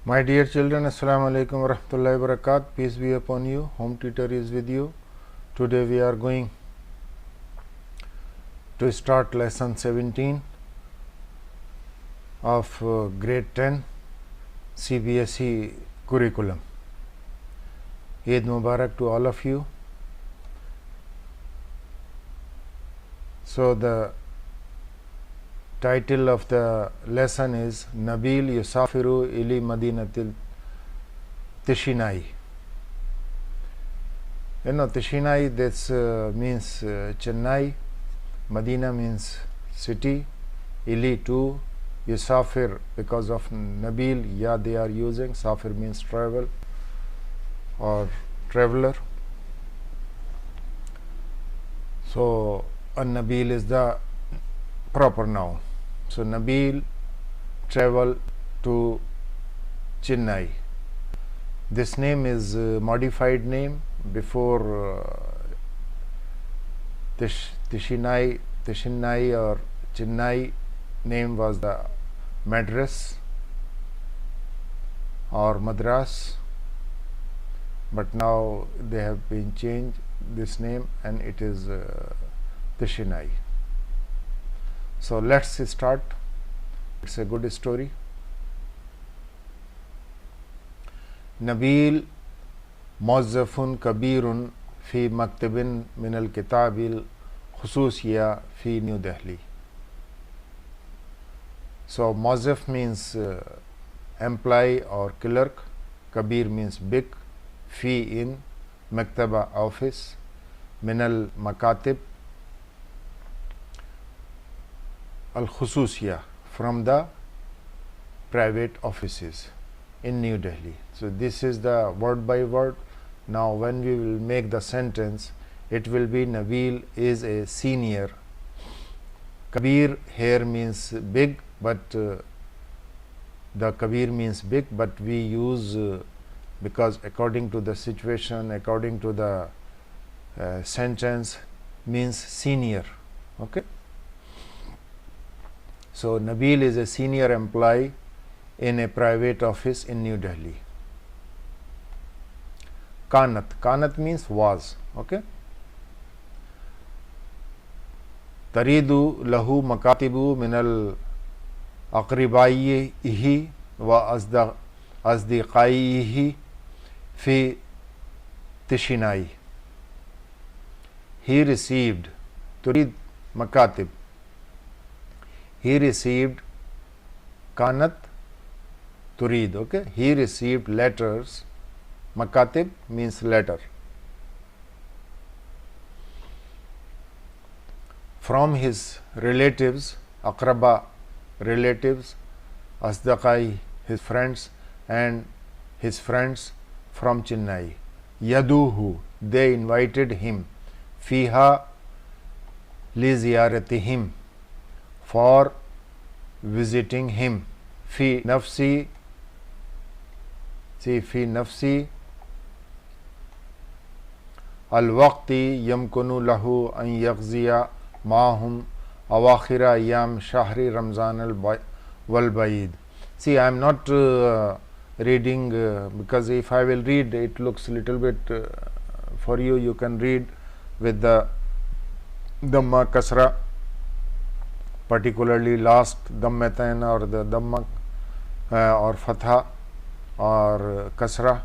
My dear children, Assalamu alaikum wa rahmatullahi wa barakatuh. Peace be upon you. Home tutor is with you. Today we are going to start lesson 17 of grade 10 CBSE curriculum. Eid Mubarak to all of you. So the title of the lesson is Nabil Yusafiru ili Madinatil Tishinai. You know, Tishinai, this means Chennai, Medina means city, ili to Yusafir because of Nabil, yeah, they are using, Safir means travel or traveler. So Nabil is the proper noun. So Nabil travel to Chennai. This name is modified name. Before Tishinai or Chennai name was the Madras or Madras, but now they have been changed this name and it is Tishinai. So let's start. It's a good story. Nabil Muazzafun Kabirun fi Maktabin min al Kitabil Khususiyya fi New Delhi. So Muazzaf means employee or clerk, Kabir means big, fi in, Maktaba office, min al Makatib al Khususiyya from the private offices in New Delhi. So this is the word by word. Now when we will make the sentence, it will be Nabil is a senior. Kabir here means big, but the Kabir means big, but we use because according to the situation, according to the sentence means senior. Okay. So Nabil is a senior employee in a private office in New Delhi. Kanat means was. Okay. Taridu lahu makatibu minal aqribaihi wa asdiqaihi fi Tishinai. He received turid makatib. He received kanat turid. Okay. He received letters. Makatib means letter. From his relatives, akraba relatives, asdaqai his friends, and his friends from Chennai. Yaduhu, they invited him. Fiha li ziyaratihim, for visiting him. Fi nafsi, see, fi nafsi al waqti yamkunu lahu an yaghziya mahum awakhira ayyam shahri Ramzan al wal baid. See, I am not reading because if I will read, it looks little bit for you. You can read with the Dhamma Kasra, particularly last Dhammatain or the Dhamma or Fatha or Kasra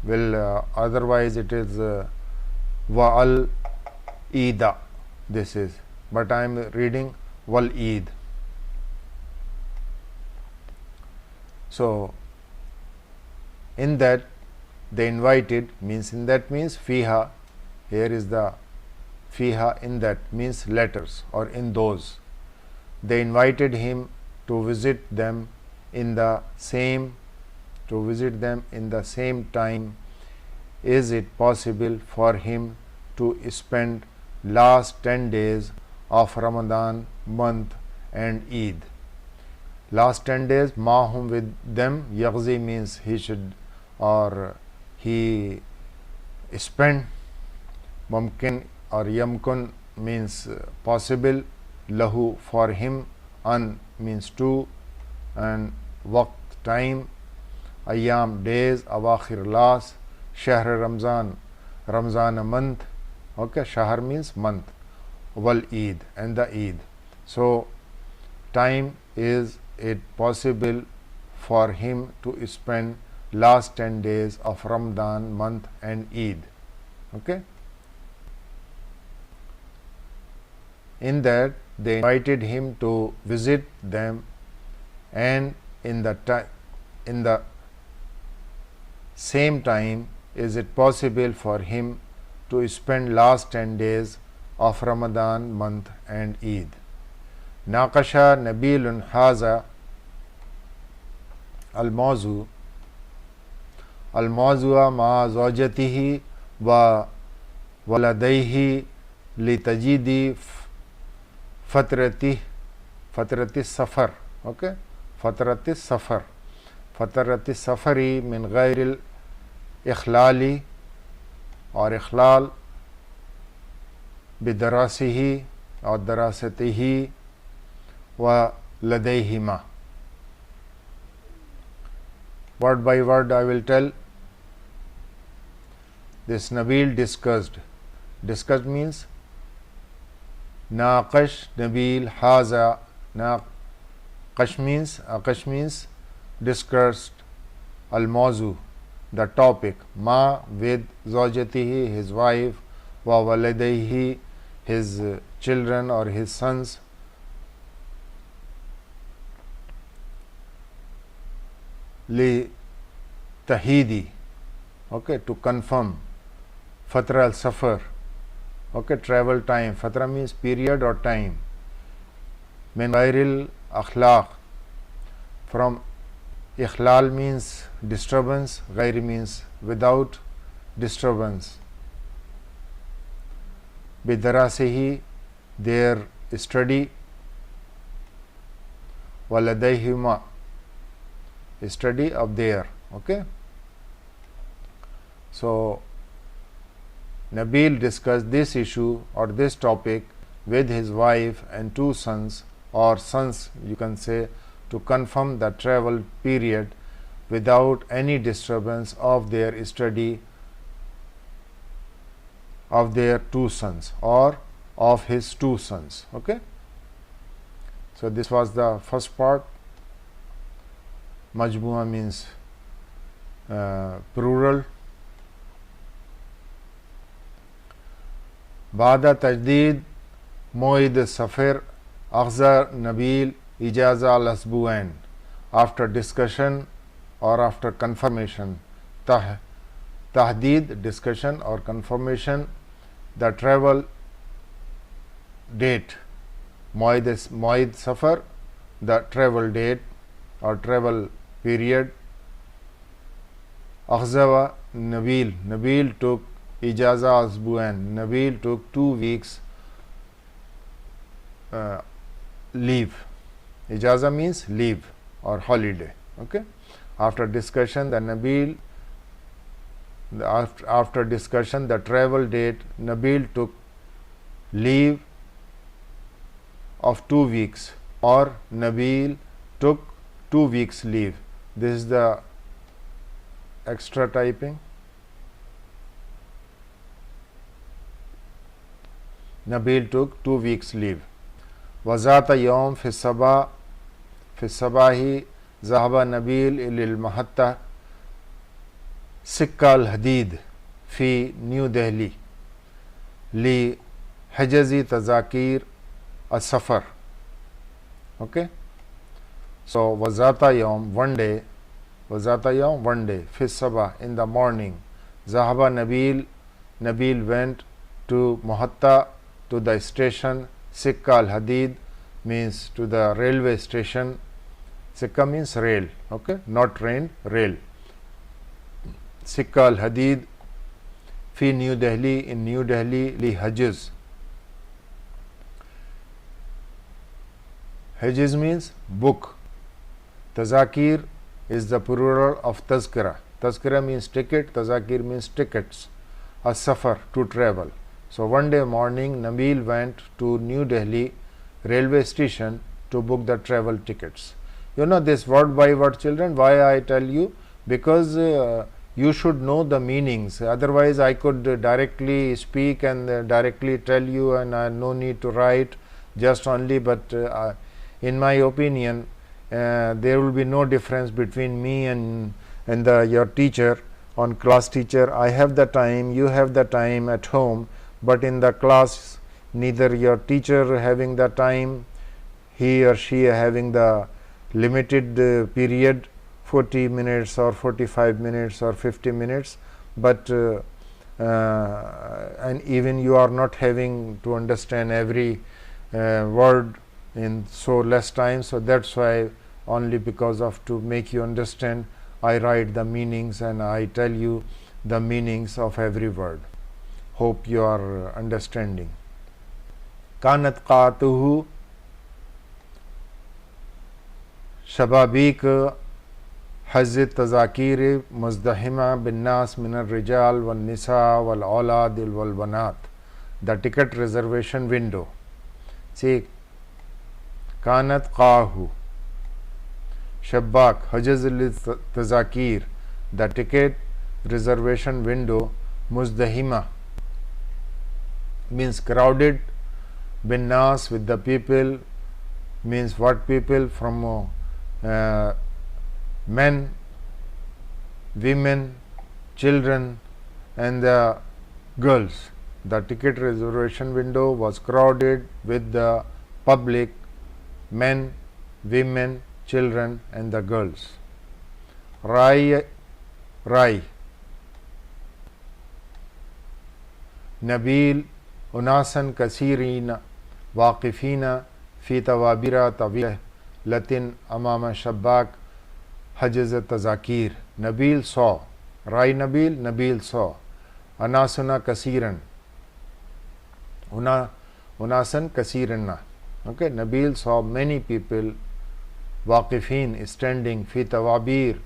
will otherwise it is Wa'al Ida. This is, but I am reading Wal Eid. So in that they invited means in that means fiha. Here is the fiha, in that means letters or in those. They invited him to visit them in the same time. Is it possible for him to spend last 10 days of Ramadan month and Eid? Last 10 days, mahum with them, yaghzi means he should or he spend, mumkin or yamkun means possible, lahu for him, an means to, and waqt time, Ayyam, days, Awakhir, last, Shahr Ramzan, Ramzan a month, okay, Shahr means month, Wal Eid, and the Eid. So time is it possible for him to spend last 10 days of Ramadan month and Eid, okay. In that they invited him to visit them, and in the same time is it possible for him to spend last 10 days of Ramadan month and Eid. Naqasha Nabilun Haza Al-Mawzu Al-Mawzu'a ma zawjatihi wa waladayhi li tajidi fatrati safar, okay, fatrati safari min ghairil ikhlali और इखलाल बिदरासिही और दरासतिही व लदैहिमा. Word by word I will tell. This Nabil discussed. Discussed means Naqash, Nabil, Haza. Naqash means discussed. Al-Mawzu, the topic. Ma, with Zawjatihi, his wife. Wa waladayhi, his children or his sons. Li tahidi, okay, to confirm. Fatra al safar, okay, travel time. Fatra means period or time. Min ghairil akhlaq, from ikhlal means disturbance, ghairi means without disturbance. Bidarasihi, their study. Waladayhima, study of their, okay. So Nabil discussed this issue or this topic with his wife and two sons, or sons you can say, to confirm the travel period without any disturbance of their study of their two sons or of his two sons, okay. So this was the first part. Majmua means plural. Bada tajdid Moid Safir Akhza Nabil Ijaza al Asbu'ain. After discussion or after confirmation, tahdid, discussion or confirmation, the travel date. Moid Safar, the travel date or travel period. Akhzawa Nabil took Ijaza Asbu'ain. Nabil took 2 weeks leave. Ijaza means leave or holiday, okay. After discussion, after discussion, the travel date, Nabil took leave of 2 weeks, or Nabil took 2 weeks leave. This is the extra typing. Nabil took 2 weeks leave. Wazata yawm fi sabahi zahaba Nabil ilil mahatta Sikka al Hadid fi New Delhi li hajazi tazakir a safar, okay. So wazata yawm, one day, fi sabah, in the morning. Zahaba Nabil went to Mahatta, to the station. Sikka al Hadid means to the railway station. Sikka means rail, okay, not train, rail. Sikka al Hadid fi New Delhi, in New Delhi, li Hajiz. Hajiz means book. Tazakir is the plural of tazkira. Tazkira means ticket, tazakir means tickets. A safar, to travel. So one day morning, Nabil went to New Delhi railway station to book the travel tickets. You know this word by word, children. Why I tell you? because you should know the meanings. Otherwise I could directly speak and directly tell you, and no need to write, just only. But in my opinion, there will be no difference between me and your teacher. On class teacher, I have the time, you have the time at home, but in the class neither your teacher having the time, he or she having the limited period, 40 minutes or 45 minutes or 50 minutes, but and even you are not having to understand every word in so less time. So that's why, only because of to make you understand, I write the meanings and I tell you the meanings of every word. Hope you are understanding. Kanat qatuhu Shababik Hazit Tazakir Muzdahima bin Nas Minar Rijal wal Nisa wal Aulad wal Banat. The ticket reservation window. See, Kanat Qahu Shabak Hajaz Tazakir. The ticket reservation window. Muzdahima means crowded. Bin Nas, with the people, means what people? From men, women, children and the girls. The ticket reservation window was crowded with the public, men, women, children and the girls. Rai Nabil Unasan Kasirina Waqifina Fi Tawabira Tawil Latin Amama Shabbak Hajaz Tazakir. Nabil saw. Rai Nabil saw. Anasuna Kasiran. Unasan Kasirana. Okay, Nabil saw many people. Waqifin, standing. Fi Tawabir.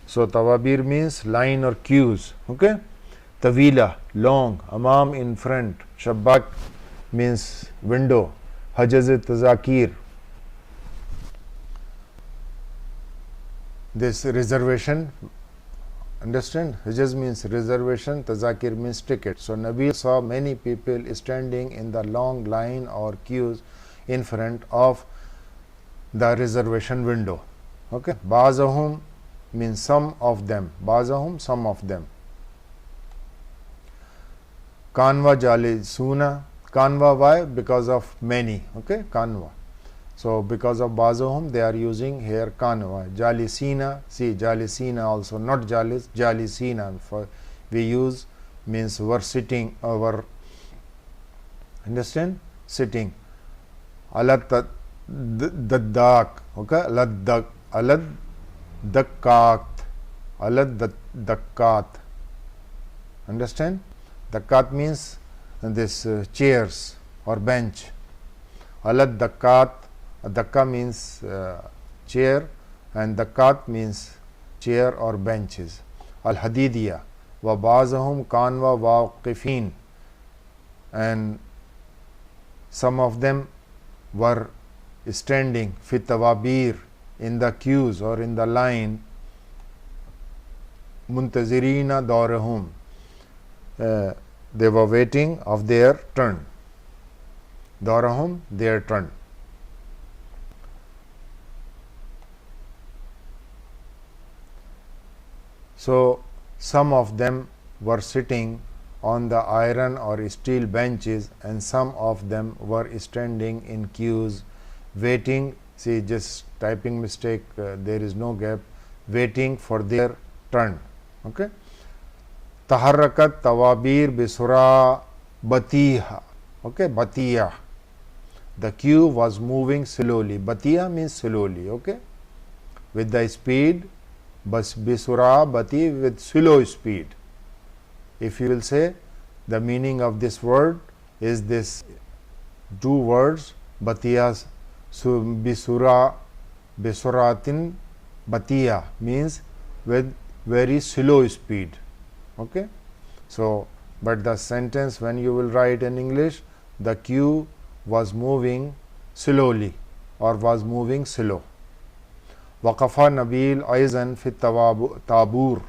So Tawabir means line or queues. Okay. Tawila, long. Amam, in front. Shabbak means window. Hajaz Tazakir. This reservation, understand? Hajaz means reservation, Tazakir means ticket. So Nabil saw many people standing in the long line or queues in front of the reservation window. Okay. Bazahum means some of them. Bazahum, some of them. Kanwa Jalisuna. Kanwa, why? Because of many. Okay. Kanwa. So because of Bazahum, they are using here Kanwa. Jalisina, see Jalisina also, not Jalis, Jalisina. For we use means were sitting, were, understand? Sitting. Alat Daddak. Okay. Alad Dakkat. Alad Dakkat. Understand? Dakkat means this chairs or bench. Alad Dakkat. Dakka means chair and Dakkat means chair or benches. Al Hadidiya wa bazahum kanwa waqifin, and some of them were standing fit tawabir, in the queues or in the line. Muntazirina darahum, they were waiting of their turn. Darahum, their turn. So some of them were sitting on the iron or steel benches and some of them were standing in queues waiting. See, just typing mistake, there is no gap, waiting for their turn. Okay. Taharrakat tawabir bisura batiha. Okay, batiya. The queue was moving slowly. Batiya means slowly. Okay, with the speed. Bas bisura bati, with slow speed. If you will say, the meaning of this word is this two words, batiyas, so bisura, bisuratin batiya means with very slow speed. Okay. So, but the sentence when you will write in English, the queue was moving slowly or was moving slow. Waqafa Nabil Aizan fi Tabur.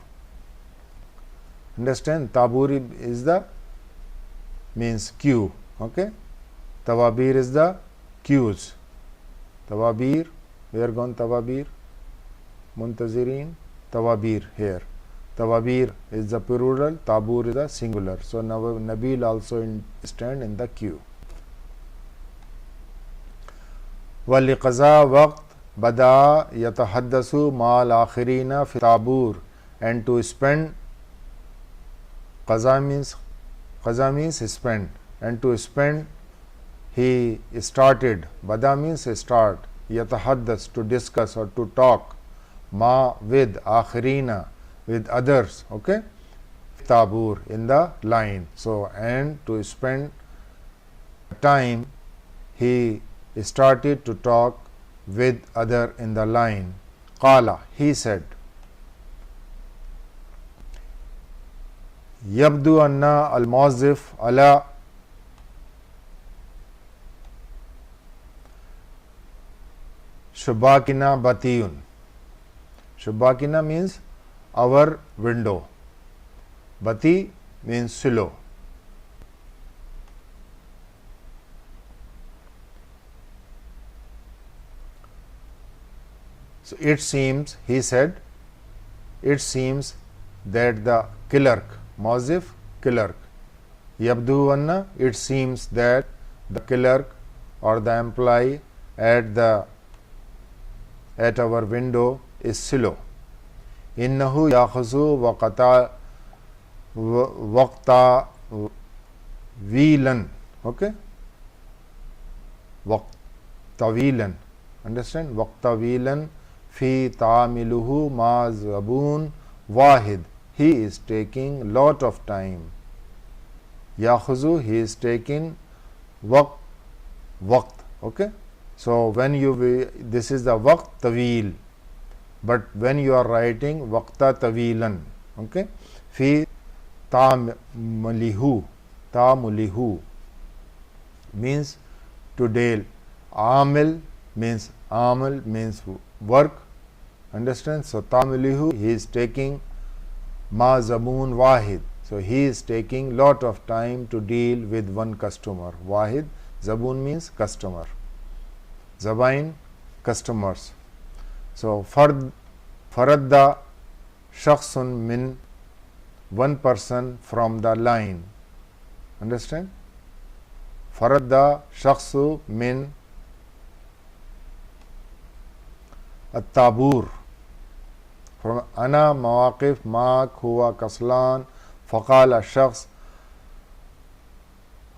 Understand? Tabur is the means queue. Okay. Tawabir is the queues. Tawabir, where gone Tawabir? Muntazirin, Tawabir here. Tawabir is the plural, Tabur is the singular. So Nabil also stand in the queue. وَلِقَضَى وَقْتْ بَدَى يَتَحَدَّثُ مَعَ الْآخِرِينَ فِي Tabur, and to spend, qaza means spend, and to spend he started, bada means start, yatahaddas to discuss or to talk, ma with, akhirina with others, okay, tabur in the line. So and to spend time he started to talk with other in the line. Qala, he said, yabdu anna al muwazzif ala Shubakina batiyun. Shubakina means our window. Bati means silo. So it seems, he said, it seems that the clerk, Mawzif, clerk, Yabdu anna, it seems that the clerk or the employee at our window is silo. Innahu yakhuzu waqta wilan. Okay? Waqtawilan. Understand? Waqtawilan fi ta'amiluhu ma zabun wahid. He is taking lot of time. Yakhuzu, he is taking waqt. Okay? So when this is the waqt tawil, but when you are writing waqta tawilan, okay, fi ta'mulihu means to deal. Amil means work. Understand? So ta'mulihu, he is taking ma zamun wahid. So he is taking lot of time to deal with one customer. Wahid, zabun means customer. Zabain, customers. So faradda shakhsun min, one person from the line. Understand? Faradda shakhsu min at-tabur. From ana mawaqif mak huwa kaslan faqala shakhs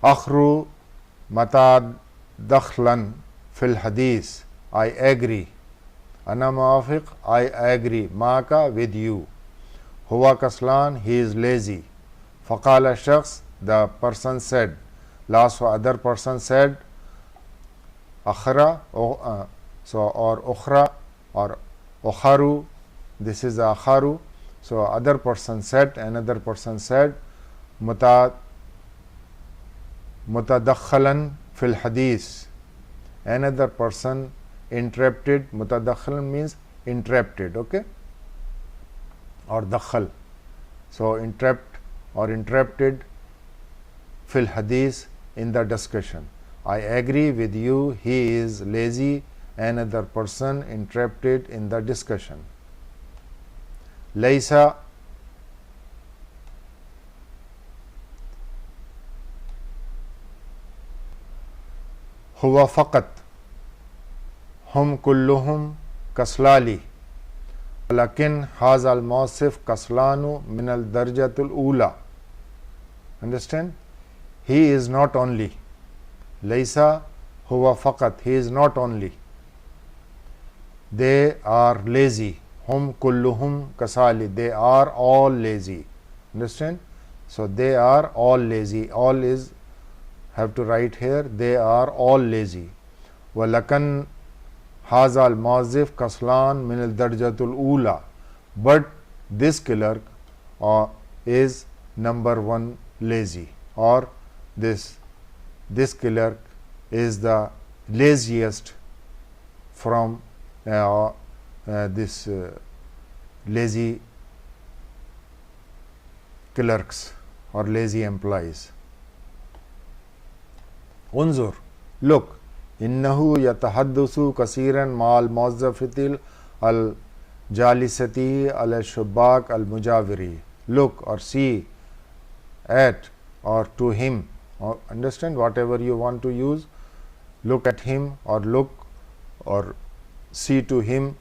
akhru mata dakhlan fil hadith. I agree. Ana muwafiq, I agree. Maka, with you. Huwa kaslan, he is lazy. Faqala shakhs, the person said. Last other person said. Akhra, or ukhra or ukharu. This is akharu. So other person said, another person said. Mutadakhalan fil hadith. Another person interrupted. Mutadakhal means interrupted, okay, or dakhal. So interrupted fil hadith, in the discussion. I agree with you, he is lazy. Another person interrupted in the discussion. Laysa huwa faqat hum kulluhum kaslali walakin hazal mawsif kaslanu min al darjatul ula. Understand? He is not only. Laysa huwa faqat, he is not only. They are lazy. Hum kulluhum kasali, they are all lazy. Understand? So they are all lazy. All is, have to write here, they are all lazy. Walakan hazal mawzif kaslan min al darjatul ula, but this clerk is number one lazy, or this clerk is the laziest from this lazy clerks or lazy employees. Unzur, look, innahu yatahaddasu kasiran mal mawazzafatil al jalisati al shubbak al mujawiri. Look or see at or to him, or understand, whatever you want to use, look at him or look or see to him.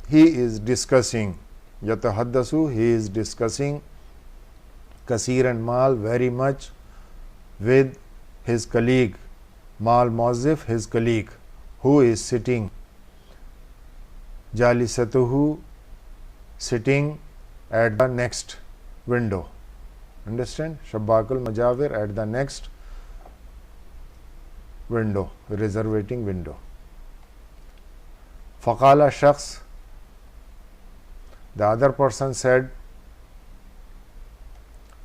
He is discussing, yatahaddasu, he is discussing, kasiran mal, very much, with his colleague, mal mawzif, his colleague, who is sitting, jalisatuhu, sitting at the next window. Understand? Shabbakul Mujawir, at the next window, reservating window. Faqala shakhs, the other person said.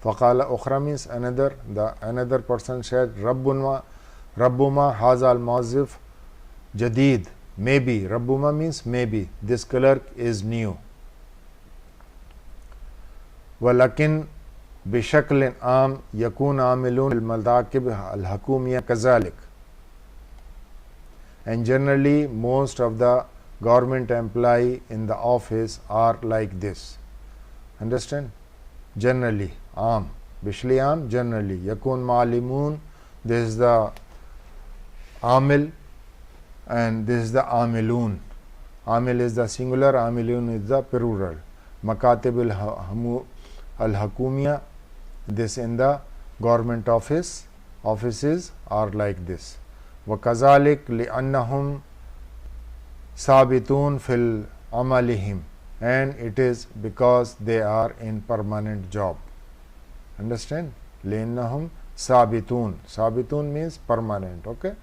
Faqala ukhra means another. The another person said, Rabbuma haza al mawzif jadid. Maybe. Rabbuma means maybe. This clerk is new. Walakin bishakl am yakun amilun al madakib al hakumiyya kazalik. And generally most of the government employee in the office are like this. Understand? Generally, am, bishli am, generally, yakun malimun, this is the amil and this is the amilun. Amil is the singular, amilun is the plural. Makatib al hakumiyya, this in the government offices are like this. Wa kazalik li'annahum sabitun fil amalihim, and it is because they are in permanent job. Understand? Li'annahum sabitun. Sabitun means permanent. Okay?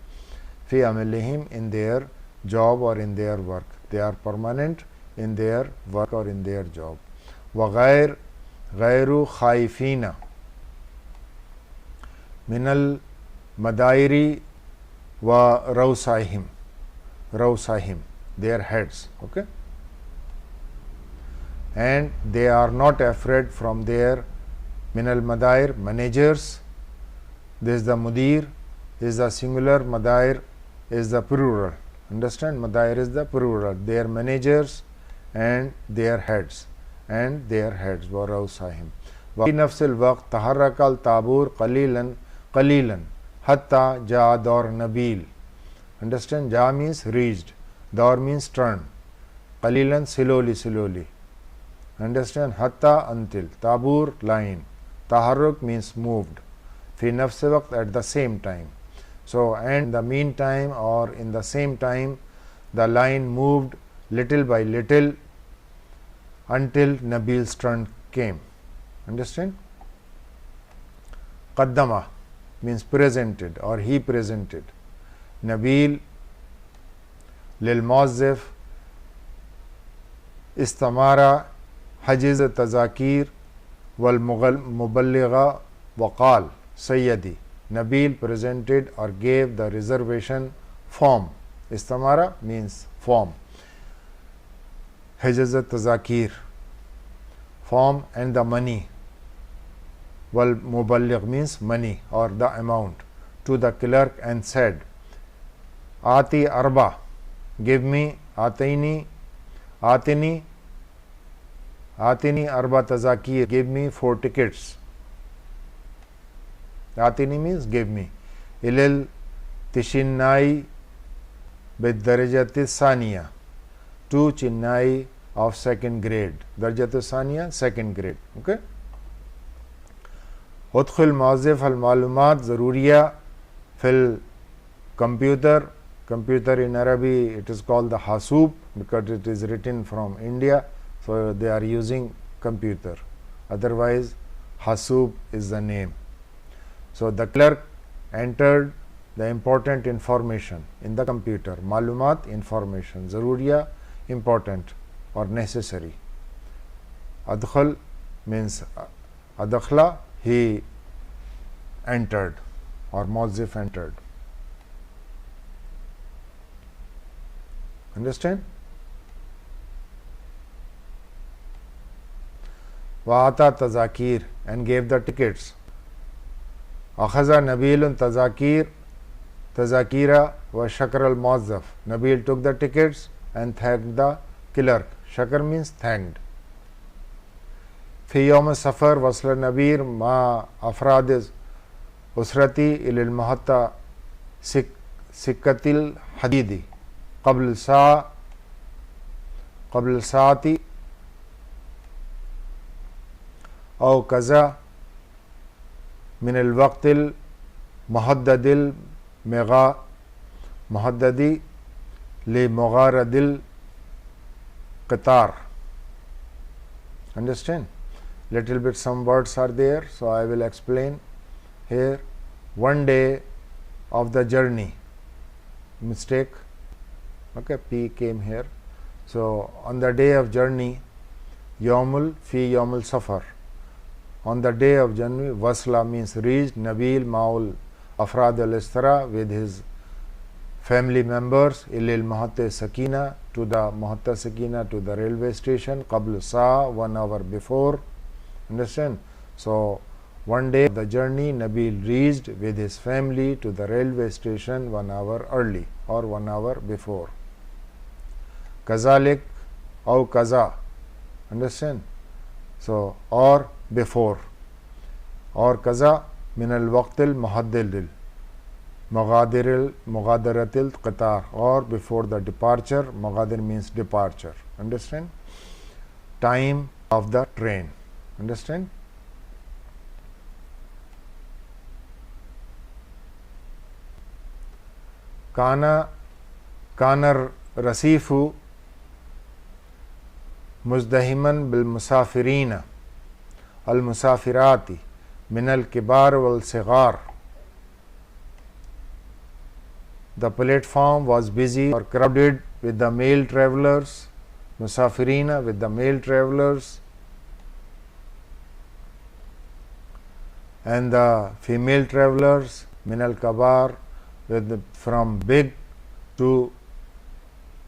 Fi amalihim, in their job or in their work. They are permanent in their work or in their job. Wa ghayru khaifina minal madairi wa rawsahim, their heads. Okay? And they are not afraid from their minal madair, managers. This is the mudir, is the singular, madair is the plural. Understand? Madair is the plural. Their managers and their heads. And their heads were rawsahim. Wa fi nafsil waqt taharraka al tabur qalilan hatta ja daur nabil. Understand? Ja means reached, daur means turn, qalilan slowly. Understand? Hatta, until, tabur, line, taharruk means moved, fi nafsi waqt, at the same time. So, and the meantime or in the same time, the line moved little by little until Nabil's turn came. Understand? Qaddama means presented or he presented. Nabil lil mawzif istamara hajiz tazakir wal muballigha waqal sayyidi. Nabil presented or gave the reservation form. Istamara means form. Hajiz tazakir, form, and the money. Wal muballigh means money or the amount, to the clerk, and said, Ati arba, give me, atini arba tazakir, give me 4 tickets. Atini means give me. Ilal tishinnai bid darajati saniya, to Chennai of 2nd grade. Darajatu saniya, 2nd grade. Okay? Udkhul mawzif al malumat zaruriya fil computer. Computer in Arabic it is called the hasub because it is written from India, so they are using computer. Otherwise, hasub is the name. So the clerk entered the important information in the computer. Malumat, information. Zaruriya, important or necessary. Adkhal means adakhla, he entered or mawzif entered. Understand? Wa'ata tazakir, and gave the tickets. Akhaza Nabilun tazakira wa shakar al muazzaf. Nabil took the tickets and thanked the clerk. Shakar means thanked. Fi yawm safar wasla Nabir ma afrad usrati ilal mahatta sikkatil hadidi qabl saati aw kaza min al waqtil muhaddadil muhaddadi li mugharadil qatar. Understand? Little bit some words are there, so I will explain here. One day of the journey, mistake, okay, P came here. So on the day of journey, yawmul fi yawmul safar, on the day of journey, wasla means reached, Nabil Maul Afrad al Istara with his family members, ilil Mahatta Sakina, to the Mahatta Sakina, to the railway station, qabl sa, 1 hour before. Understand? So one day of the journey, Nabil reached with his family to the railway station 1 hour early or 1 hour before. Kazalik or kaza. Understand? So or before, or kaza min al waqtil muhaddil mughadaratil qatar, or before the departure. Mughadir means departure. Understand? Time of the train. Understand? Kana rasifu muzdahiman bil musafirina al musafirati min al kibar wal sigar. The platform was busy or crowded with the male travelers, musafirina, with the male travelers, and the female travelers, min al kabar, from big to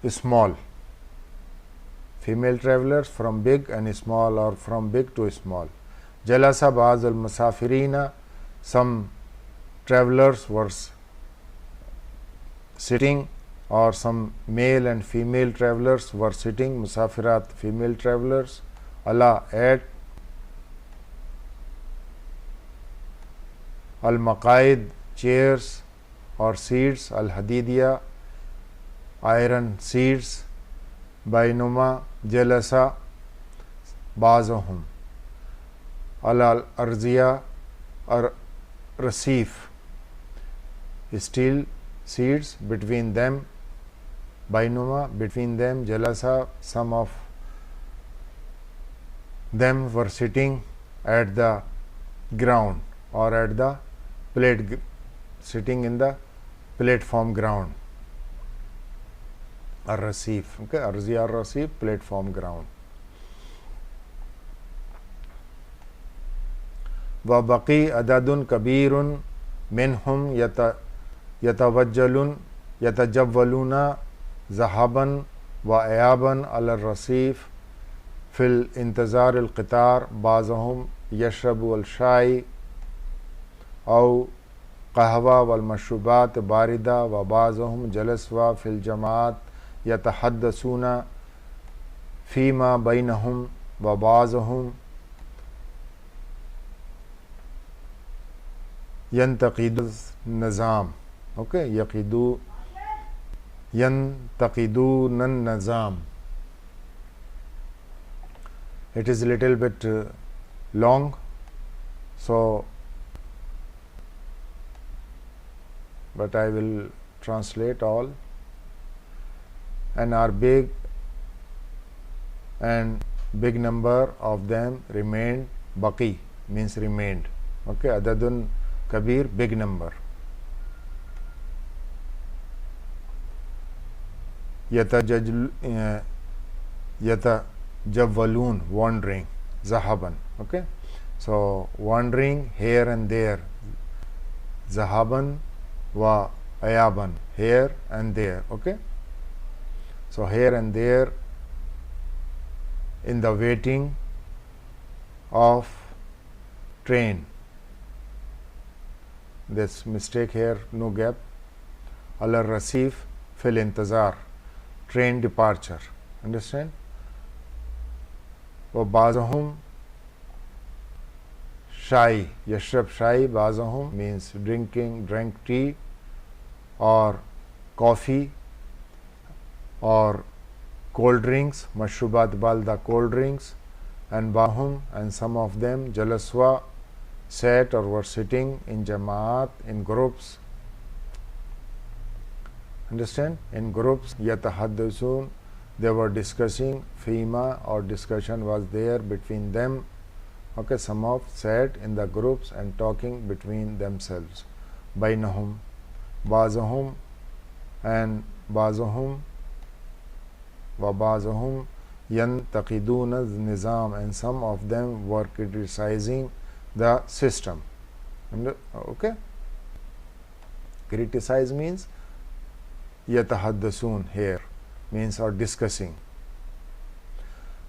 small. Female travelers from big and small, or from big to small. Jalasa ba'az al musafirina, some travelers were sitting, or some male and female travelers were sitting, musafirat, female travelers, ala, at al maqaid, chairs or seats, al hadidiya, iron seats, bainuma jalasa bazahum al arziya or rasif, steel seats, between them, bainuma, between them, jalasa, some of them were sitting at the ground or at the sitting in the platform ground. Ar-Rasif, okay, Arziya Ar-Rasif, platform ground. Wa baqi adadun kabirun minhum yatajawwaluna zahaban wa ayaban al-Rasif fil intizar al-qitar, bazahum yashrabu al-shai aw qahwa wal mashrubat barida wa bazahum jalaswa fil jamaat yatahaddasuna fima bainahum wa bazahum yantaqidu nizam. Okay, yantaqidu nan nizam. It is a little bit long, so but I will translate all. And are big, and big number of them remained. Baqi means remained. Okay, adadun kabir, big number. Yatajawwalun, wandering. Zahaban. Okay, so wandering here and there. Zahaban wa ayaban, here and there. Okay, so here and there in the waiting of train. This mistake here, no gap. Ala Rasif fil intizar, train departure. Understand? Wa bazahum shai, yashrab shai, bazahum means drank tea or coffee or cold drinks, mashrubat balda, cold drinks, and bahum, and some of them jalaswa, sat or were sitting in jamaat, in groups. Understand? In groups, yatahaddasun, they were discussing, fima, or discussion was there between them. Okay, some of sat in the groups and talking between themselves. Bainahum, bazahum, and bazahum, wa bazahum yantaqiduna nizam, and some of them were criticizing the system. Okay, criticize means yatahaddasun here means or discussing.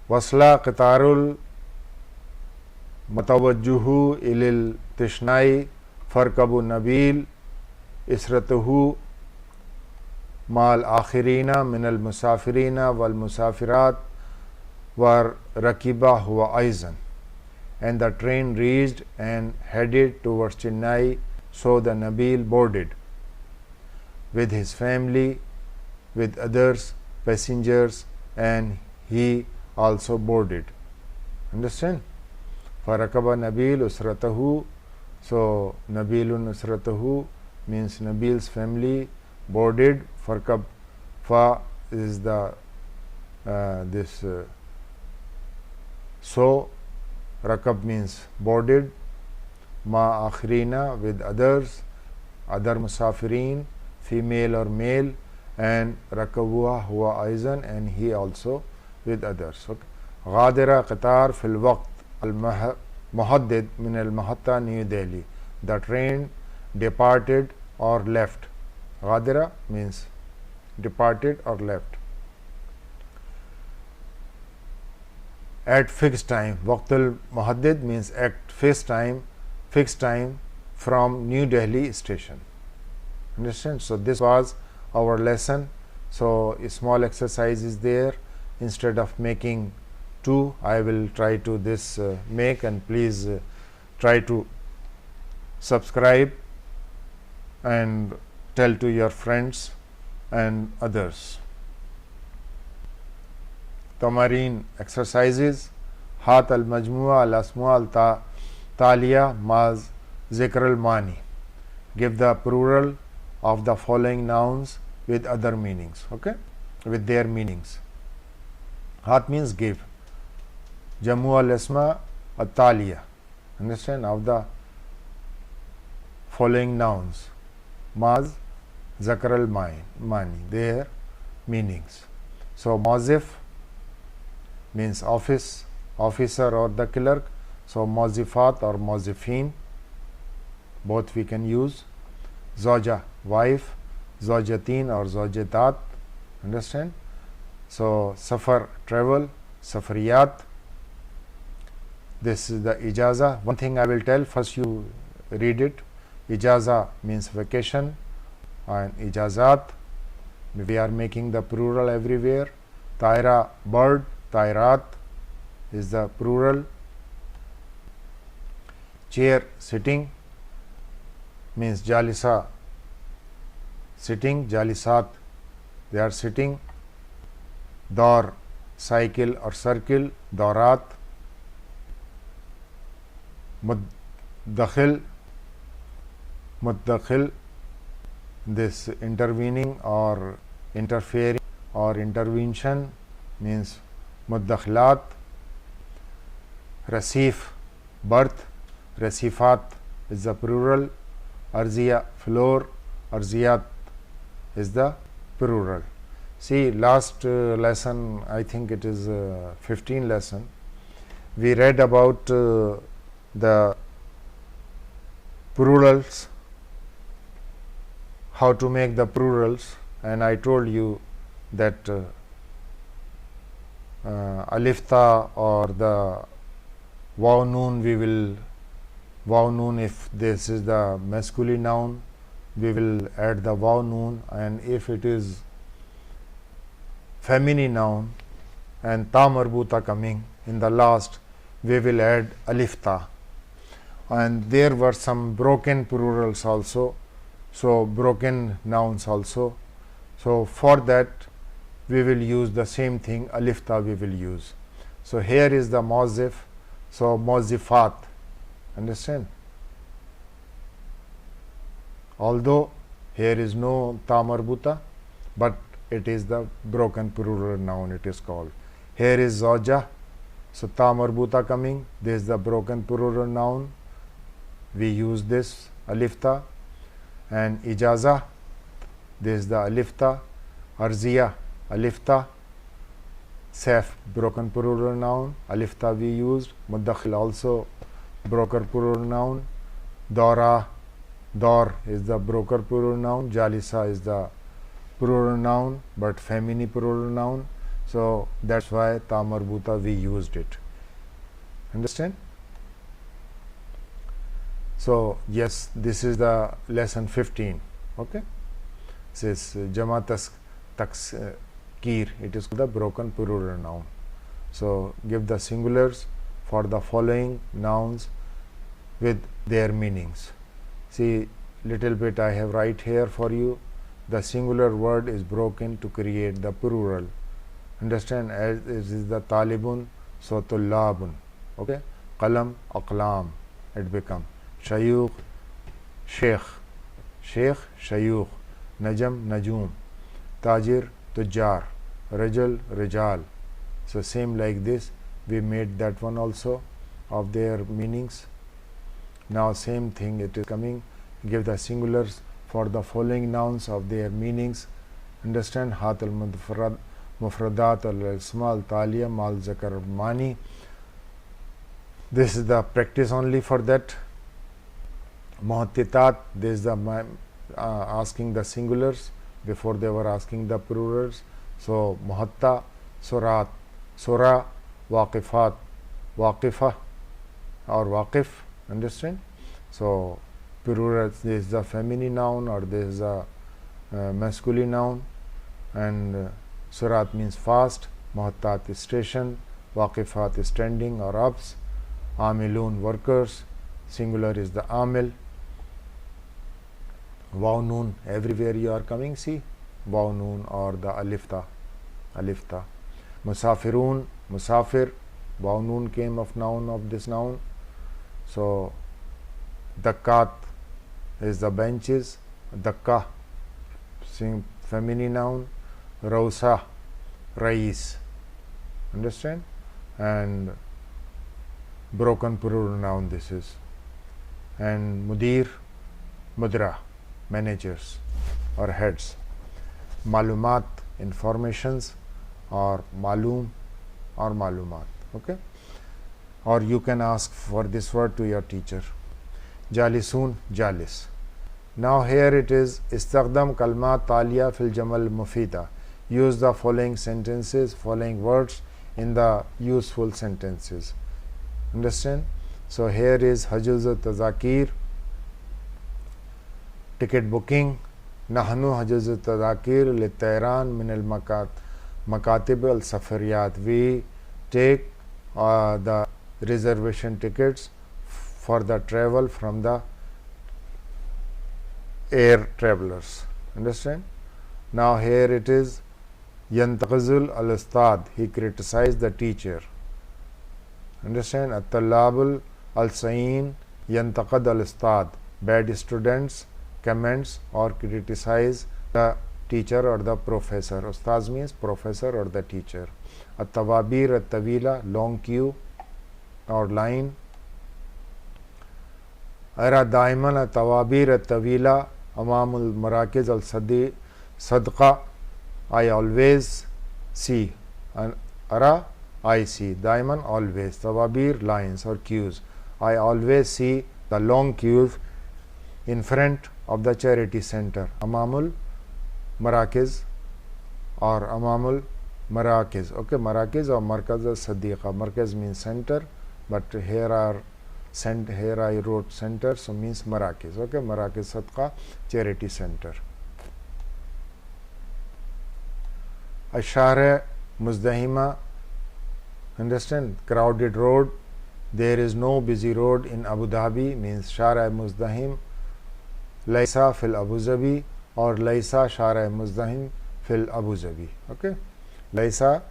Wasla qitarul matawajjuhu ilil tishnai farkabu nabil isratuhu mal akhirina min al musafirina wal musafirat war rakiba huwa aizan. And the train reached and headed towards Chennai, so the Nabil boarded with his family, with others passengers, and he also boarded. Understand? Farakaba Nabil usratahu, so Nabilun usratahu means Nabil's family boarded. Farkab, fa is the so rakab means boarded, ma akhrina with others, other musafirin, female or male, and rakabuha huwa aizan, and he also with others. Okay. Ghadira qatar fil waqt al muhaddid min al mahatta New Delhi, the train departed or left. Ghadira means departed or left at fixed time. Waqt al muhaddid means at fixed time from New Delhi station. Understand? So this was our lesson. So a small exercise is there. Instead of making 2, I will try to this make, and please try to subscribe and tell to your friends and others. Tamareen exercises. Hat al majmua al asma al taliya maz zikr al mani. Give the plural of the following nouns with other meanings. Okay, with their meanings. Hat means give. Jamu al asma al taliya. Understand? Of the following nouns. Maz zakar al mani, their meanings. So mazif means office, officer or the clerk. So mazifat or mazifin, both we can use. Zoja, wife, zojatin or zojatat. Understand? So safar, travel, safariyat. This is the ijaza. One thing I will tell, first you read it. Ijaza means vacation, and ijazat, we are making the plural everywhere. Taira, bird, tairat is the plural. Chair, sitting, means jalisa, sitting, jalisat, they are sitting. Daur, cycle or circle, daurat. Muddakhil, this intervening or interfering or intervention means muddakhlat. Rasif, berth, rasifat is the plural. Arziya, floor, arziyat is the plural. See, last lesson, I think it is 15 lesson, we read about the plurals, how to make the plurals, and I told you that alif ta or the Waw noon, we will waw noon, if this is the masculine noun, we will add the waw noon, and if it is feminine noun and ta marbuta coming in the last, we will add alif ta. And there were some broken plurals also, so broken nouns also. So for that we will use the same thing, alif ta we will use. So here is the mawzif, so mawzifat, understand? Although here is no ta marbuta, but it is the broken plural noun, it is called. Here is zawja, so ta marbuta coming, this is the broken plural noun, we use this alif ta. And ijaza, this is the alif ta. Arziya, alif ta. Saif, broken plural noun, alif ta we used. Muddakhil, also broken plural noun. Dora, dor is the broken plural noun. Jalisa is the plural noun, but feminine plural noun, so that's why ta marbuta we used it. Understand? So yes, this is the lesson 15. Okay, this is jama takir, it is the broken plural noun. So give the singulars for the following nouns with their meanings. See, little bit I have write here for you. The singular word is broken to create the plural. Understand? As it is the talibun, so tullabun. Okay, qalam, aqlam, it become shayukh, sheikh, sheikh, shayukh, najam, najum, tajir, tujjar, rajul, rijal. So same like this, we made that one also of their meanings. Now same thing it is coming, give the singulars for the following nouns of their meanings. Understand? Hat al mufradat al isma al taliya mal zakar mani. This is the practice only for that. Muhattitat, this is the asking the singulars before they were asking the plurals. So muhatta, surat, sura, waqifat, waqifa or waqif. Understand? So plural, this is the feminine noun or this is a masculine noun, and surat means fast, muhattat is station, waqifat is standing or ups, amilun workers, singular is the amil. Waw noon, everywhere you are coming, see waw noon or the alif ta, alif ta. Musafirun, musafir, waw noon came of noun of this noun. So dakkat is the benches, dakka feminine noun, rausa, rais. Understand? And broken plural noun this is. And mudir, mudra, managers or heads. Malumat, informations, or malum or malumat. Okay, or you can ask for this word to your teacher. Jalisun, jalis. Now here it is istakhdam kalmat taliya fil jamal mufida. Use the following sentences, following words in the useful sentences. Understand? So here is hajuz tazakir, ticket booking. Nahnu hajuz tazakir litayran min al makatib al safariyat. We take the reservation tickets for the travel from the air travelers. Understand? Now here it is yantaqizul al ustad, he criticized the teacher. Understand? At-talabul al-sayin yantaqad al-ustad, bad students comments or criticize the teacher or the professor. Ustaz means professor or the teacher. At-tawabir at-tawila, long queue or line. Ara daiman at-tawabir at-tawila amamul marakiz al-sadi sadqa, I always see. And ara, I see. Daiman, always. Tawabir, lines or queues. I always see the long queues in front of the charity center. Amamul marakiz or amamul marakiz. Okay, marakiz or markaz al-sadiqa. Markaz means center but here I wrote center, so means Marakis. Okay, Marakis Sadqa Charity Center. Ashara Muzdahima, understand, crowded road. There is no busy road in Abu Dhabi, means Shara Muzdahim. Laisa fil Abu Dhabi or Laisa Shara Muzdahim fil Abu Dhabi. Okay, Laisa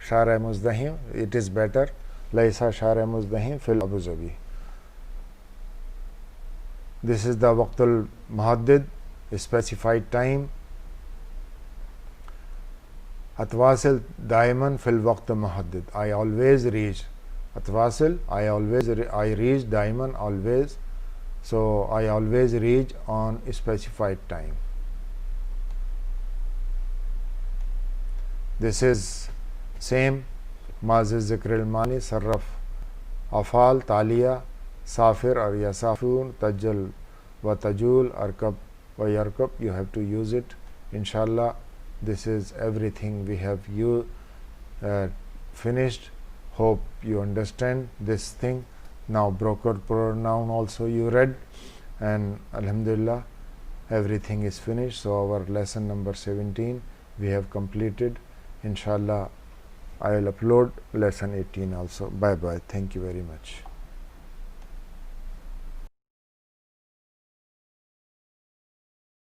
Shara Muzdahim, it is better. Laisa Shara Muzdahim fil Abu Dhabi. This is the Waqtul Muhaddid, specified time. Atwasil Daiman fil Waqt Muhaddid. I always reach. Atwasil, I reach. Daiman, always. So I always reach on specified time. This is same. Mazi Zikril Mani, Sarraf, Afal, Taliya, Safir or Yasafun, Tajal wa Tajul, Arkab wa Yarkab. You have to use it. Inshallah, this is everything we have finished. Hope you understand this thing. Now broker pronoun also you read, and Alhamdulillah everything is finished. So our lesson number 17 we have completed. Inshallah I will upload lesson 18 also. Bye bye. Thank you very much.